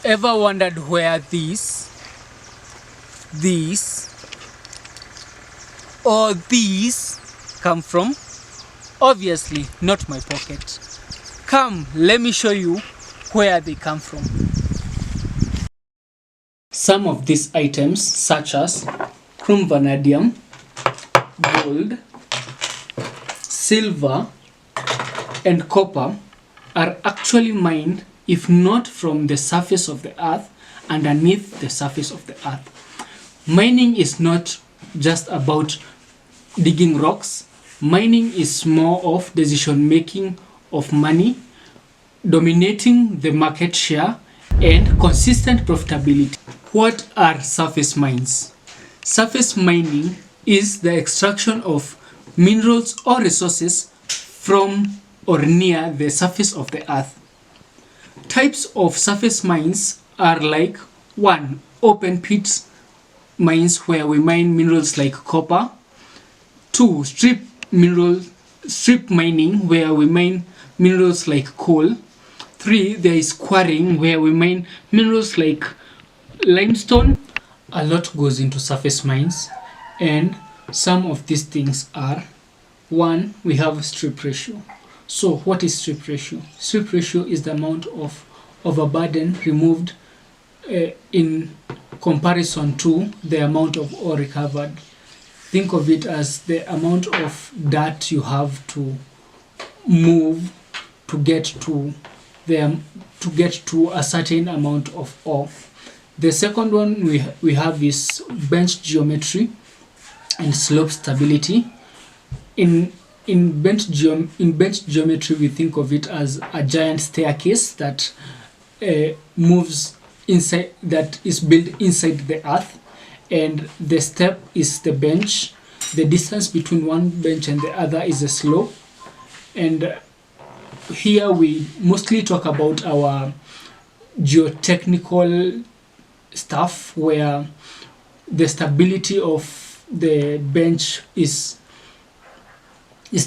ever wondered where these, or these come from? Obviously, not my pocket. Come, let me show you where they come from. Some of these items, such as chrome vanadium, gold, silver, and copper, are actually mined, if not from the surface of the earth, underneath the surface of the earth. Mining is not just about digging rocks. Mining is more of decision making of money, dominating the market share, and consistent profitability. What are surface mines? Surface mining is the extraction of minerals or resources from or near the surface of the earth. Types of surface mines are like 1. Open pit mines, where we mine minerals like copper. 2. Strip mining, where we mine minerals like coal. 3. There is quarrying, where we mine minerals like limestone. A lot goes into surface mines, and some of these things are: 1. We have strip ratio. So what is strip ratio? Strip ratio is the amount of overburden removed in comparison to the amount of ore recovered. Think of it as the amount of dirt you have to move to get to a certain amount of ore. The second one we have is bench geometry and slope stability. In bench geometry, we think of it as a giant staircase that moves inside, that is built inside the earth, and the step is the bench. The distance between one bench and the other is a slope. And here we mostly talk about our geotechnical stuff, where the stability of the bench is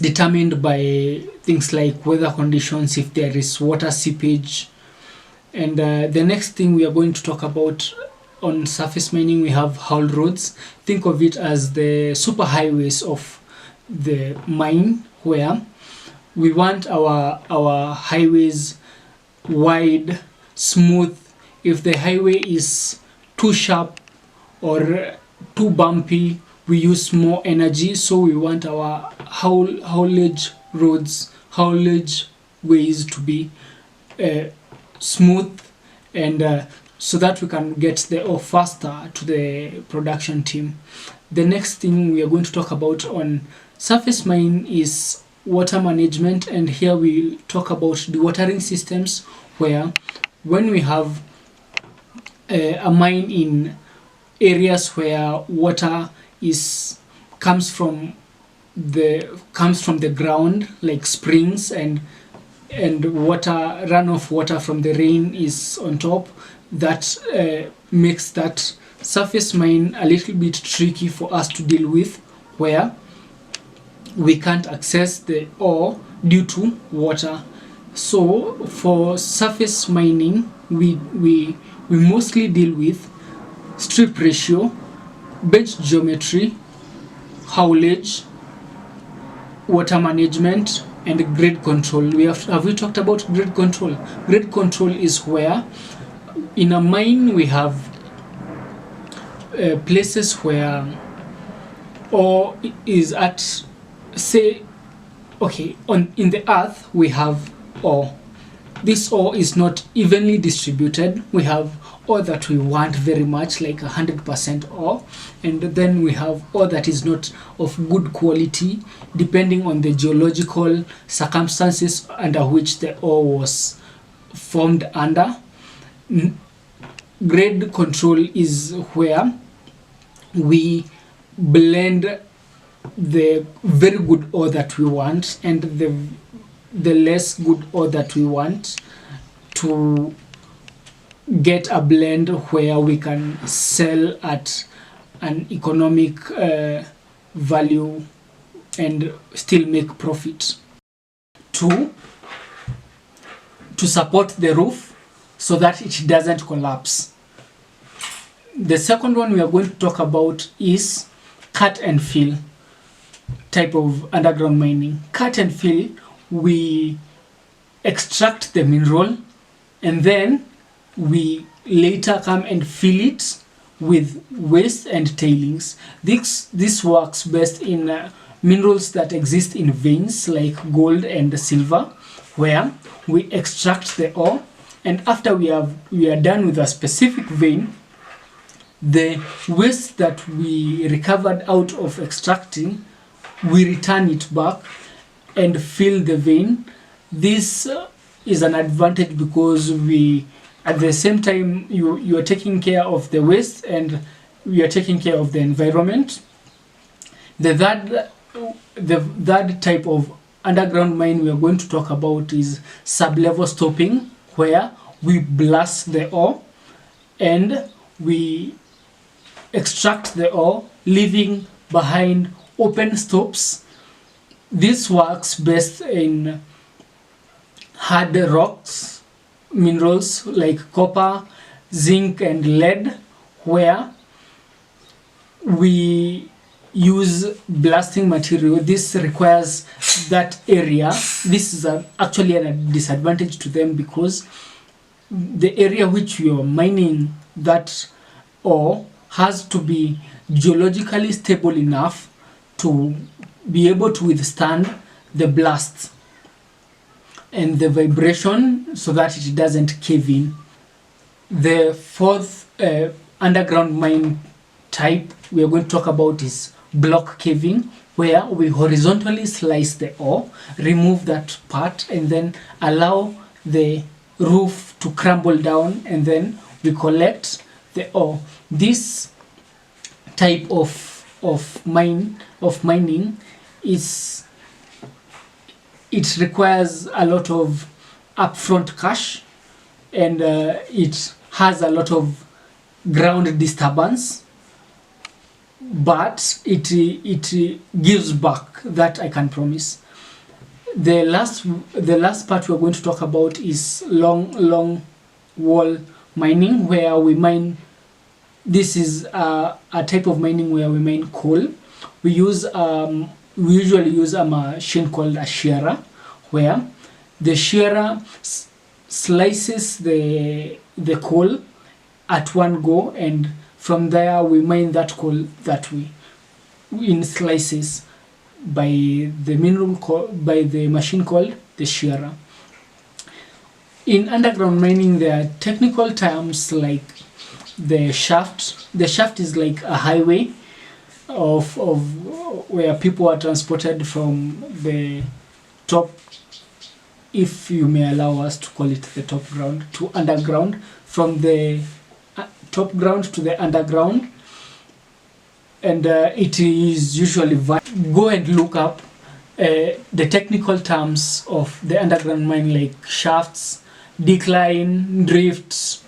determined by things like weather conditions, if there is water seepage. And the next thing we are going to talk about on surface mining, we have haul roads. Think of it as the superhighways of the mine, where we want our highways wide, smooth. If the highway is too sharp or too bumpy, we use more energy, so we want our haulage ways to be smooth, and so that we can get the ore faster to the production team. The next thing we are going to talk about on surface mine is water management, and here we talk about dewatering systems, where when we have a mine in areas where water comes from the ground, like springs, and runoff water from the rain is on top, that makes that surface mine a little bit tricky for us to deal with, where we can't access the ore due to water. So for surface mining, we mostly deal with strip ratio, bench geometry, haulage, water management, and grade control. Have we talked about grade control? Grade control is where in a mine we have places where ore is at, say, okay, in the earth we have ore. This ore is not evenly distributed. We have ore that we want very much, like 100% ore, and then we have ore that is not of good quality, depending on the geological circumstances under which the ore was formed under. Grade control is where we blend the very good ore that we want and the less good ore that we want to get a blend where we can sell at an economic value and still make profit. 2, to support the roof, so that it doesn't collapse. The second one we are going to talk about is cut and fill type of underground mining. Cut and fill, we extract the mineral and then we later come and fill it with waste and tailings. This works best in minerals that exist in veins like gold and silver, where we extract the ore, and after we are done with a specific vein, the waste that we recovered out of extracting, we return it back and fill the vein. This is an advantage because we, at the same time, you are taking care of the waste and we are taking care of the environment. The third type of underground mine we are going to talk about is sub-level stoping, where we blast the ore and we extract the ore, leaving behind open stopes. This works best in hard rocks, minerals like copper, zinc and lead, where we use blasting material. This requires that area. This is actually a disadvantage to them because the area which you are mining that ore has to be geologically stable enough to be able to withstand the blast and the vibration so that it doesn't cave in. The fourth underground mine type we are going to talk about is block caving, where we horizontally slice the ore, remove that part, and then allow the roof to crumble down, and then we collect the ore. This type of mining is, it requires a lot of upfront cash, and it has a lot of ground disturbance, but it gives back, that I can promise. The last part we're going to talk about is long wall mining, where we mine. This is a type of mining where we mine coal. We usually use a machine called a shearer, where the shearer slices the coal at one go, and from there we mine that coal that way in slices by the machine called the shearer. In underground mining, there are technical terms like the shaft. The shaft is like a highway of where people are transported from the top, if you may allow us to call it the top ground, to underground, from the top ground to the underground, and it is usually go and look up the technical terms of the underground mine, like shafts, decline, drifts,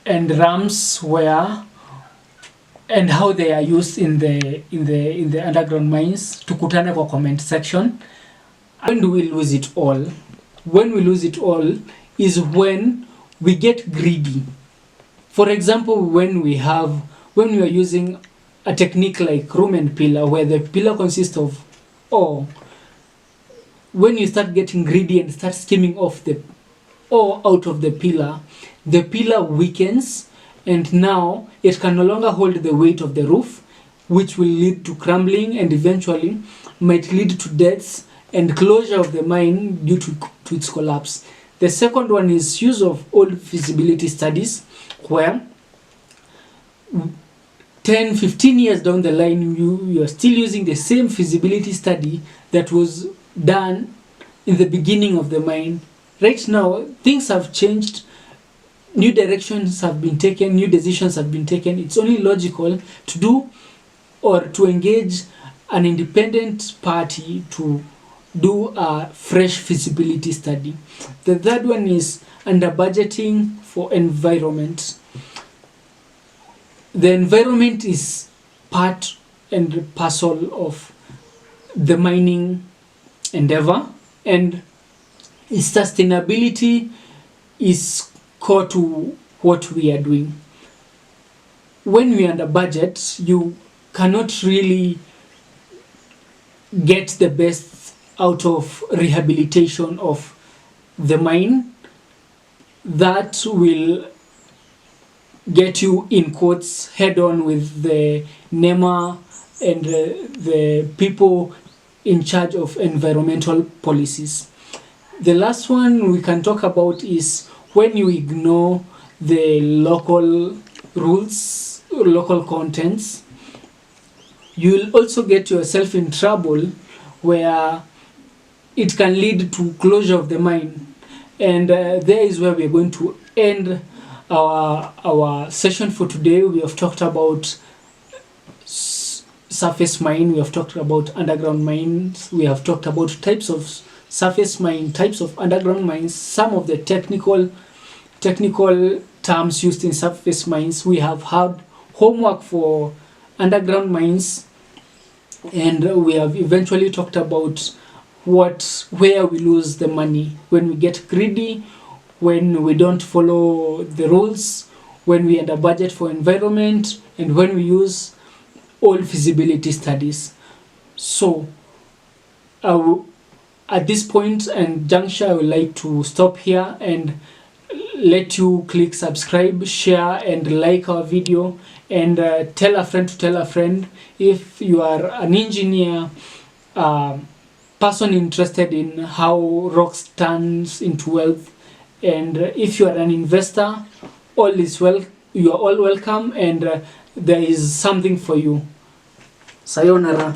and ramps, where and how they are used in the underground mines. Tukutane kwa comment section. When do we lose it all? When we lose it all is when we get greedy. For example, when we are using a technique like room and pillar, where the pillar consists of ore, when you start getting greedy and start skimming off the ore out of the pillar weakens, and now it can no longer hold the weight of the roof, which will lead to crumbling and eventually might lead to deaths and closure of the mine due to its collapse. The second one is use of old feasibility studies, where 10-15 years down the line you are still using the same feasibility study that was done in the beginning of the mine. Right now things have changed, new directions have been taken, new decisions have been taken. It's only logical to do or to engage an independent party to do a fresh feasibility study. The third one is under budgeting for environment. The environment is part and parcel of the mining endeavor, and its sustainability is core to what we are doing. When we are under budget, you cannot really get the best out of rehabilitation of the mine that will get you in quotes head on with the NEMA and the people in charge of environmental policies. The last one we can talk about is when you ignore the local rules, local contents. You'll also get yourself in trouble where it can lead to closure of the mine. And there is where we're going to end our session for today. We have talked about surface mine, we have talked about underground mines, we have talked about types of surface mine, types of underground mines, some of the technical terms used in surface mines. We have had homework for underground mines, and we have eventually talked about where we lose the money when we get greedy, when we don't follow the rules, when we under budget for environment, and when we use all feasibility studies. So at this point and juncture, I would like to stop here and let you click subscribe, share, and like our video, and tell a friend to tell a friend. If you are an engineer, person interested in how rocks turns into wealth, and if you are an investor, you are all welcome, and there is something for you. Sayonara.